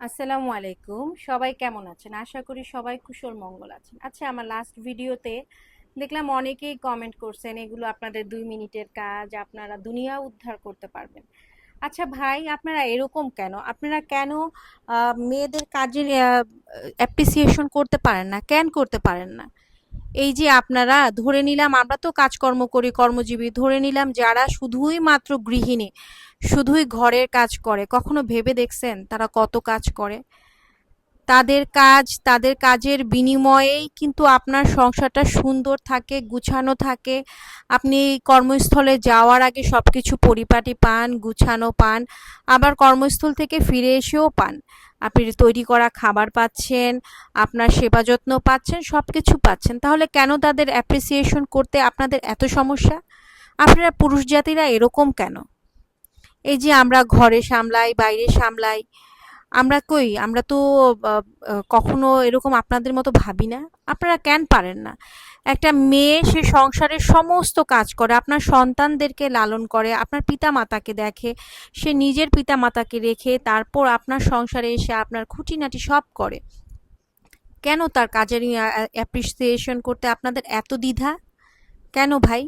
আসসালামু আলাইকুম। সবাই কেমন আছেন? আশা করি সবাই কুশল মঙ্গল আছেন। আচ্ছা, আমার লাস্ট ভিডিওতে দেখলাম অনেকেই কমেন্ট করছেন এগুলো আপনাদের 2 মিনিটের কাজ, আপনারা দুনিয়া উদ্ধার করতে পারবেন। আচ্ছা ভাই, আপনারা এরকম কেন? আপনারা কেন মেয়েদের কাজের অ্যাপ্রিসিয়েশন করতে পারেন না? কেন করতে পারেন না? এই যে আপনারা ধরে নিলাম, আমরা তো কাজকর্ম করি, কর্মজীবী, ধরে নিলাম যারা শুধুই মাত্র গৃহিণী, শুধুই ঘরের কাজ করে, কখনো ভেবে দেখছেন তারা কত কাজ করে? তাদের কাজের বিনিময়েই কিন্তু আপনার সংসারটা সুন্দর থাকে, গুছানো থাকে। আপনি কর্মস্থলে যাওয়ার আগে সবকিছু পরিপাটি পান, গুছানো পান। আবার কর্মস্থল থেকে ফিরে এসেও পান। আপনি তৈরি করা খাবার পাচ্ছেন, আপনার সেবা যত্ন পাচ্ছেন, সবকিছু পাচ্ছেন। তাহলে কেন তাদের অ্যাপ্রিসিয়েশন করতে আপনাদের এত সমস্যা? আপনারা পুরুষ জাতিরা এরকম কেন? এই যে আমরা ঘরে সামলাই, বাইরে সামলাই, আমরা তো কখনো এরকম আপনাদের মতো ভাবি না। আপনারা কেন পারেন না? একটা মেয়ে সে সংসারের সমস্ত কাজ করে, আপনার সন্তানদেরকে লালন করে, আপনার পিতামাতাকে দেখে, সে নিজের পিতামাতাকে রেখে তারপর আপনার সংসারে এসে আপনার খুঁটিনাটি সব করে। কেন তার কাজের অ্যাপ্রিসিয়েশন করতে আপনাদের এত দ্বিধা? কেন ভাই?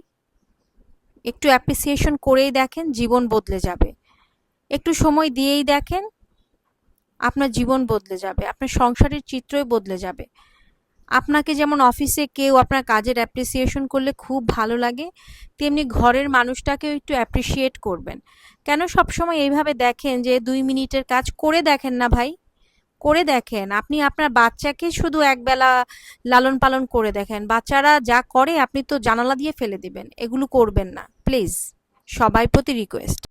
একটু অ্যাপ্রিসিয়েশন করেই দেখেন, জীবন বদলে যাবে। একটু সময় দিয়েই দেখেন, আপনার জীবন বদলে যাবে, আপনার সংসারের চিত্রই বদলে যাবে। আপনাকে যেমন অফিসে কেউ আপনার কাজের অ্যাপ্রিসিয়েশন করলে খুব ভালো লাগে, তেমনি ঘরের মানুষটাকেও একটু অ্যাপ্রিসিয়েট করবেন। কেন সবসময় এইভাবে দেখেন যে 2 মিনিটের কাজ করে দেখেন না ভাই? করে দেখেন। আপনি আপনার বাচ্চাকে শুধু একবেলা লালন পালন করে দেখেন, বাচ্চারা যা করে আপনি তো জানালা দিয়ে ফেলে দিবেন। এগুলো করবেন না প্লিজ। সবাই প্রতি রিকোয়েস্ট।